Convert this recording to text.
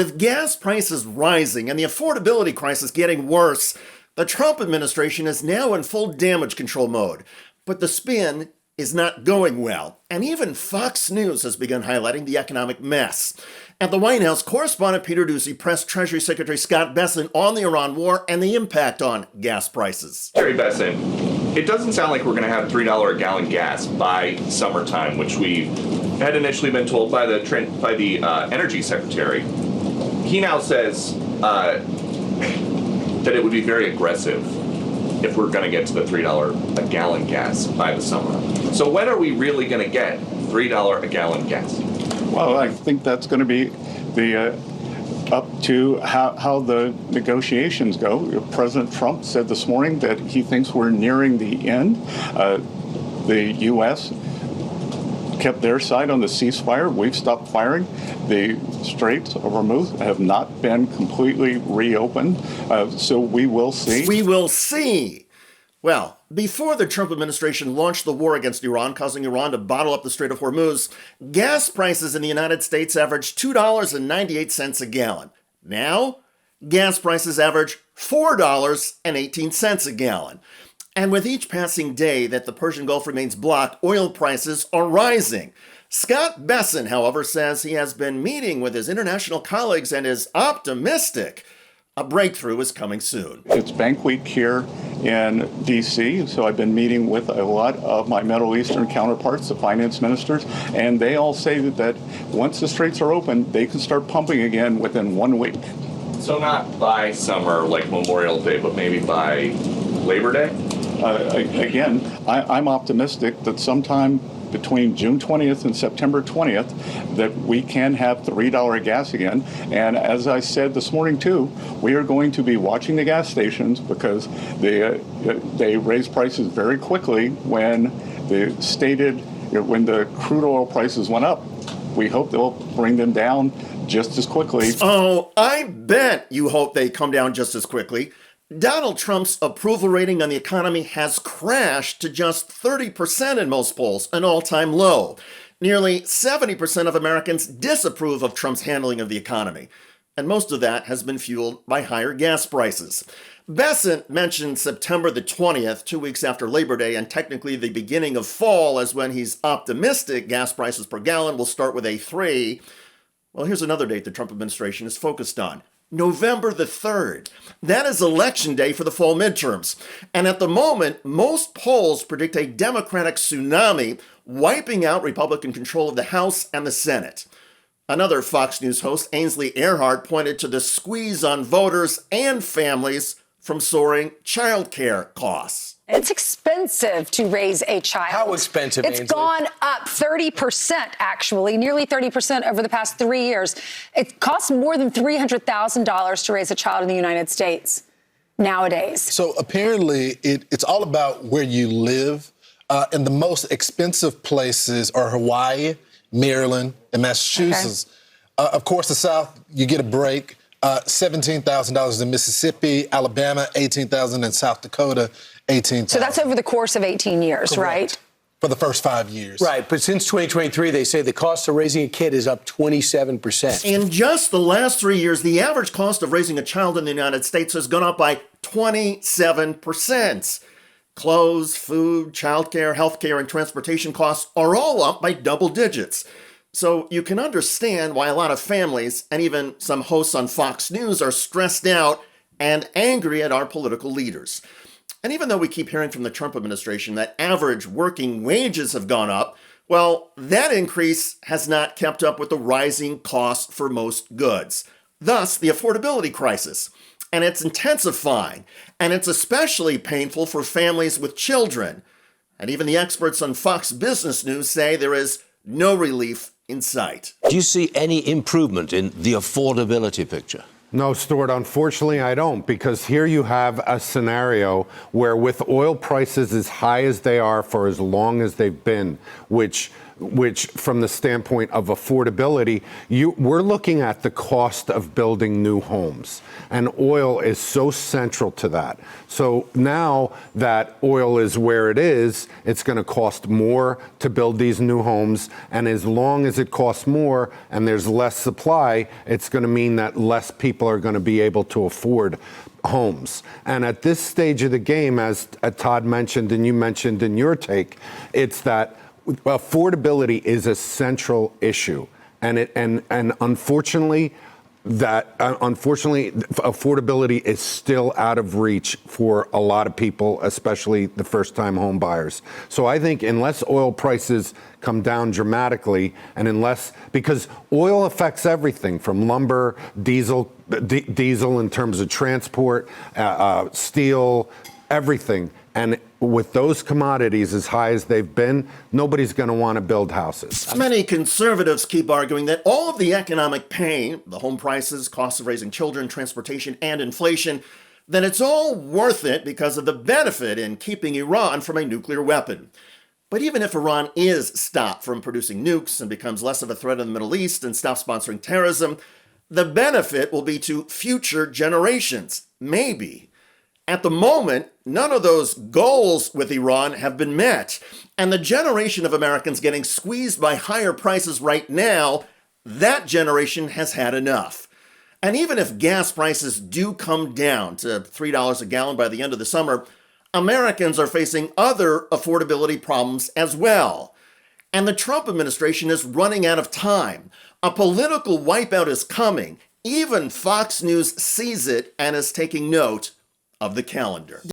With gas prices rising and the affordability crisis getting worse, the Trump administration is now in full damage control mode. But the spin is not going well, and even Fox News has begun highlighting the economic mess. At the White House, correspondent Peter Doocy pressed Treasury Secretary Scott Bessent on the Iran war and the impact on gas prices. Secretary Bessent, it doesn't sound like we're going to have $3 a gallon gas by summertime, which we had initially been told by the Energy Secretary. He now says that it would be very aggressive if we're going to get to the $3 a gallon gas by the summer. So when are we really going to get $3 a gallon gas? Well, I think that's going to be the up to how the negotiations go. President Trump said this morning that he thinks we're nearing the end. The U.S. kept their side on the ceasefire. We've stopped firing. The Straits of Hormuz have not been completely reopened. So we will see. We will see. Well, before the Trump administration launched the war against Iran, causing Iran to bottle up the Strait of Hormuz, gas prices in the United States averaged $2.98 a gallon. Now, gas prices average $4.18 a gallon. And with each passing day that the Persian Gulf remains blocked, oil prices are rising. Scott Bessent, however, says he has been meeting with his international colleagues and is optimistic a breakthrough is coming soon. It's Bank Week here in D.C., so I've been meeting with a lot of my Middle Eastern counterparts, the finance ministers, and they all say that once the straits are open, they can start pumping again within 1 week. So not by summer, like Memorial Day, but maybe by Labor Day? Again, I'm optimistic that sometime between June 20th and September 20th that we can have $3 gas again. And as I said this morning too, we are going to be watching the gas stations because they raise prices very quickly when when the crude oil prices went up. We hope they'll bring them down just as quickly. Oh, I bet you hope they come down just as quickly. Donald Trump's approval rating on the economy has crashed to just 30% in most polls, an all-time low. Nearly 70% of Americans disapprove of Trump's handling of the economy, and most of that has been fueled by higher gas prices. Bessent mentioned September the 20th, 2 weeks after Labor Day, and technically the beginning of fall, as when he's optimistic gas prices per gallon will start with a 3. Well, here's another date the Trump administration is focused on. November the 3rd. That is election day for the fall midterms. And at the moment, most polls predict a Democratic tsunami wiping out Republican control of the House and the Senate. Another Fox News host, Ainsley Earhardt, pointed to the squeeze on voters and families from soaring child care costs. It's expensive to raise a child. How expensive, It's Ainsley? gone up 30%, actually, nearly 30% over the past 3 years. It costs more than $300,000 to raise a child in the United States nowadays. So apparently it's all about where you live. And the most expensive places are Hawaii, Maryland, and Massachusetts. Okay. Of course, the South, you get a break. $17,000 in Mississippi, Alabama, $18,000 in South Dakota, $18,000. So that's over the course of 18 years, Correct. right? For the first 5 years. Right, but since 2023, they say the cost of raising a kid is up 27%. In just the last 3 years, the average cost of raising a child in the United States has gone up by 27%. Clothes, food, childcare, healthcare, and transportation costs are all up by double digits. So you can understand why a lot of families, and even some hosts on Fox News, are stressed out and angry at our political leaders. And even though we keep hearing from the Trump administration that average working wages have gone up, well, that increase has not kept up with the rising cost for most goods. Thus, the affordability crisis. And it's intensifying, and it's especially painful for families with children. And even the experts on Fox Business News say there is no relief in sight. Do you see any improvement in the affordability picture? No, Stuart, unfortunately I don't, because here you have a scenario where with oil prices as high as they are for as long as they've been, which which from the standpoint of affordability, we're looking at the cost of building new homes. And oil is so central to that. So now that oil is where it is, it's going to cost more to build these new homes. And as long as it costs more and there's less supply, it's going to mean that less people are going to be able to afford homes. And at this stage of the game, as Todd mentioned and you mentioned in your take, it's that affordability is a central issue. And unfortunately, affordability is still out of reach for a lot of people, especially the first-time home buyers. So I think unless oil prices come down dramatically, and because oil affects everything from lumber, diesel in terms of transport, steel, everything. And with those commodities as high as they've been, nobody's going to want to build houses. Many conservatives keep arguing that all of the economic pain, the home prices, costs of raising children, transportation, and inflation, that it's all worth it because of the benefit in keeping Iran from a nuclear weapon. But even if Iran is stopped from producing nukes and becomes less of a threat in the Middle East and stops sponsoring terrorism, the benefit will be to future generations, maybe. At the moment, none of those goals with Iran have been met. And the generation of Americans getting squeezed by higher prices right now, that generation has had enough. And even if gas prices do come down to $3 a gallon by the end of the summer, Americans are facing other affordability problems as well. And the Trump administration is running out of time. A political wipeout is coming. Even Fox News sees it and is taking note of the calendar.